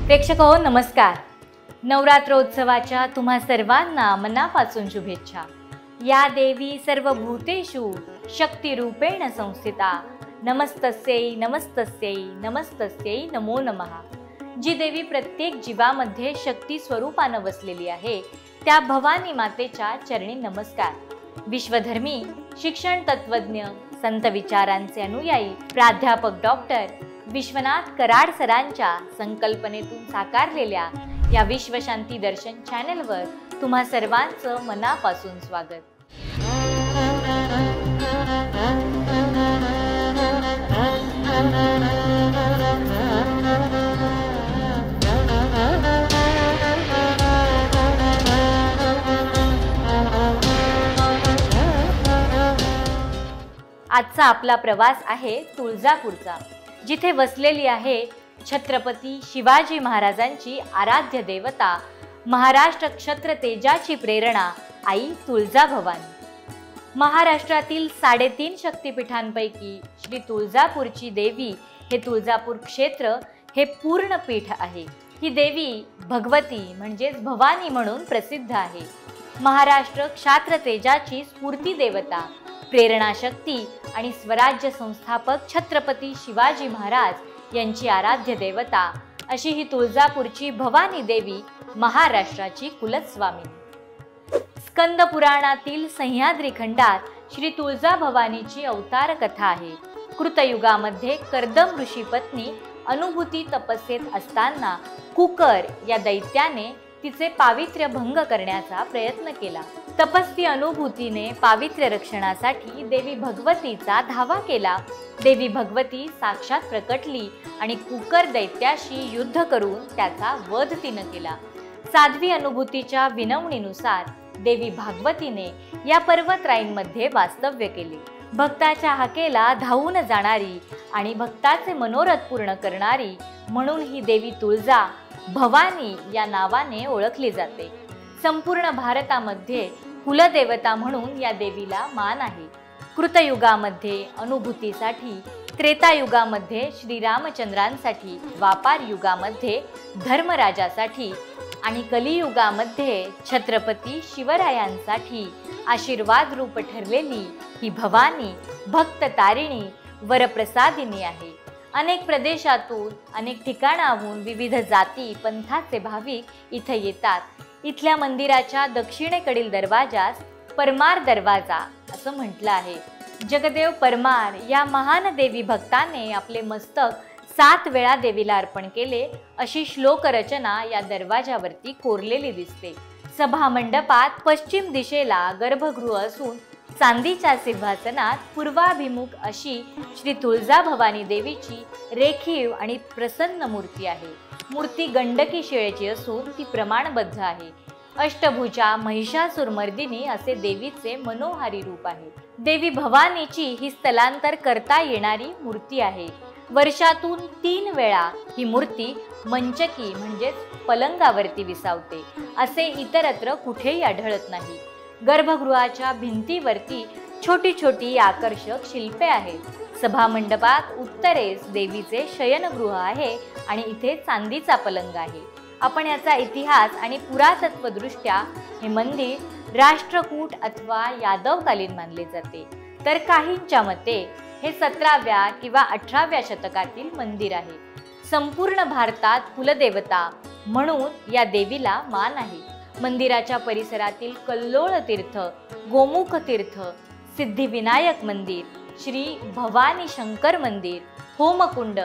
प्रेक्षक हो नमस्कार। नवरात्रोत्सवाच्या तुम्हा सर्वांना मनापासून शुभेच्छा। या देवी सर्वभूतेषु शक्तिरूपेण संस्थिता नमस्तस्यै नमस्तस्यै नमस्तस्यै नमो नमः। जी देवी प्रत्येक जीवामध्ये शक्ती स्वरूपानं वसलेली आहे त्या भवानी मातेच्या चरणी नमस्कार। विश्वधर्मी शिक्षण तत्वज्ञ संत विचारांचे अनुयायी प्राध्यापक डॉक्टर विश्वनाथ कराड सरांच्या संकल्पनेतून साकारलेल्या या विश्वशांती दर्शन चॅनलवर तुम्हा सर्वांचं मनापासून स्वागत। आजचा आपला प्रवास आहे तुळजापूरचा, जिथे वसलेली आहे छत्रपती शिवाजी महाराजांची आराध्य देवता महाराष्ट्र क्षत्र तेजाची प्रेरणा आई तुळजाभवानी। महाराष्ट्रातील 3.5 शक्तिपीठांपैकी श्री तुळजापूरची देवी हे तुळजापूर क्षेत्र हे पूर्ण पीठ आहे। ही देवी भगवती म्हणजेच भवानी म्हणून प्रसिद्ध आहे। महाराष्ट्र क्षात्र तेजाची स्फूर्ती देवता, प्रेरणा शक्ती आणि स्वराज्य संस्थापक छत्रपती शिवाजी महाराज यांची आराध्य देवता अशी ही तुळजापूरची भवानी देवी महाराष्ट्राची कुलस्वामिनी। स्कंद पुराणातील सह्याद्री खंडात श्री तुळजाभवानीची अवतार कथा आहे। कृतयुगामध्ये कर्दम ऋषी पत्नी अनुभूती तपस्येत असताना कुकर या दैत्याने तिचे पावित्र्य भंग करण्याचा प्रयत्न केला। तपस्वी अनुभूतीने पावित्र्य रक्षणासाठी देवी भगवतीचा धावा केला। देवी भगवती साक्षात प्रकटली आणि कुकर दैत्याशी युद्ध करून त्याचा वध तिने केला। साध्वी अनुभूतीच्या विनवणीनुसार देवी भागवतीने या पर्वतराईंमध्ये वास्तव्य केले। भक्ताच्या हाकेला धावून जाणारी आणि भक्ताचे मनोरथ पूर्ण करणारी म्हणून ही देवी तुळजा भवानी या नावाने ओळखली जाते। संपूर्ण भारतामध्ये कुलदेवता म्हणून या देवीला मान आहे। कृतयुगामध्ये अनुभूतीसाठी, त्रेतायुगामध्ये श्रीरामचंद्रांसाठी, द्वापार युगामध्ये धर्मराजासाठी आणि कलियुगामध्ये छत्रपती शिवरायांसाठी आशीर्वाद रूप ठरलेली ही भवानी भक्त तारिणी वरप्रसादिनी आहे। अनेक प्रदेशातून, अनेक ठिकाणाहून विविध जाती पंथाचे भाविक इथे येतात। इथल्या मंदिराच्या दक्षिणेकडील दरवाजास परमार दरवाजा असं म्हटलं आहे। जगदेव परमार या महान देवी भक्ताने आपले मस्तक 7 वेळा देवीला अर्पण केले अशी श्लोक रचना या दरवाजावरती कोरलेली दिसते। सभा मंडपात पश्चिम दिशेला गर्भगृह असून चांदीच्या सिंहासनात पूर्वाभिमुख अशी श्री तुळजाभवानी देवीची रेखीव आणि प्रसन्न मूर्ती आहे। मूर्ती गंडकी शिळेची असून ती प्रमाणबद्ध आहे। अष्टभुजा महिषासुरमर्दिनी असे देवीचे मनोहारी रूप आहे। देवी भवानीची ही स्थलांतर करता येणारी मूर्ती आहे। वर्षातून 3 वेळा ही मूर्ती मंचकी म्हणजेच पलंगावरती विसावते, असे इतरत्र कुठेही आढळत नाही। गर्भगृहाच्या भिंतीवरती छोटी छोटी आकर्षक शिल्पे आहेत। सभा मंडपात उत्तरेस देवीचे शयनगृह आहे आणि इथे चांदीचा पलंग आहे। आपण याचा इतिहास आणि पुरातत्वदृष्ट्या हे मंदिर राष्ट्रकूट अथवा यादवकालीन मानले जाते, तर काहींच्या मते हे 17व्या किंवा 18व्या शतकातील मंदिर आहे। संपूर्ण भारतात कुलदेवता म्हणून या देवीला मान आहे। मंदिराच्या परिसरातील कल्लोळ तीर्थ, गोमुख तीर्थ, सिद्धिविनायक मंदिर, श्री भवानी शंकर मंदिर, होमकुंड,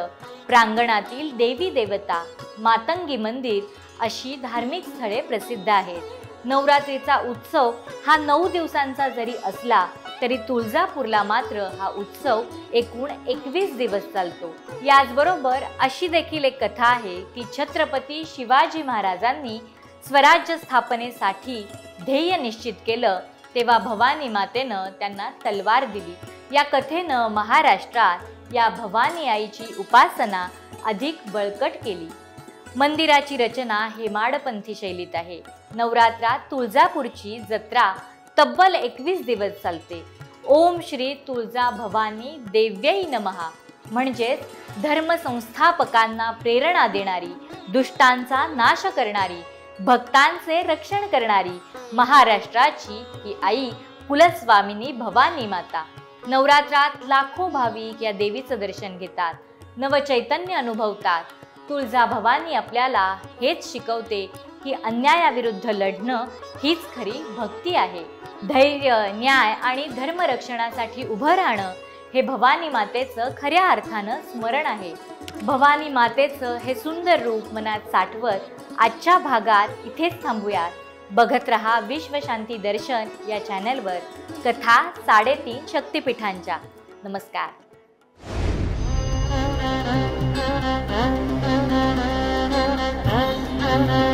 प्रांगणातील देवी देवता, मातंगी मंदिर अशी धार्मिक स्थळे प्रसिद्ध आहेत। नवरात्रीचा उत्सव हा 9 दिवसांचा जरी असला तरी तुळजापूरला मात्र हा उत्सव एकूण 21 दिवस चालतो। याचबरोबर अशी देखील एक कथा आहे की छत्रपती शिवाजी महाराजांनी स्वराज्य स्थापनेसाठी ध्येय निश्चित केलं तेव्हा भवानी मातेनं त्यांना तलवार दिली। या कथेनं महाराष्ट्रात या भवानी आईची उपासना अधिक बळकट केली। मंदिराची रचना हेमाडपंथी शैलीत आहे। नवरात्रात तुळजापूरची जत्रा तब्बल 21 दिवस चालते। ओम श्री तुळजा भवानी देव्यै नमः म्हणजेच धर्मसंस्थापकांना प्रेरणा देणारी, दुष्टांचा नाश करणारी, भक्तांचे रक्षण करणारी महाराष्ट्राची ही आई कुलस्वामिनी भवानी माता. नवरात्रात लाखो भाविक या देवीचं दर्शन घेतात, नवचैतन्य अनुभवतात. तुळजा भवानी आपल्याला हेच शिकवते की अन्यायाविरुद्ध लढणं हीच खरी भक्ती आहे. धैर्य, न्याय आणि धर्मरक्षणासाठी उभं राहणं हे भवानी मातेचं खऱ्या अर्थानं स्मरण आहे. भवानी मातेचं हे सुंदर रूप मनात साठवत आजच्या भागात इथेच थांबूयात. बघत रहा विश्वशांती दर्शन या चॅनलवर कथा 3.5 शक्तिपीठांच्या. नमस्कार. Thank you.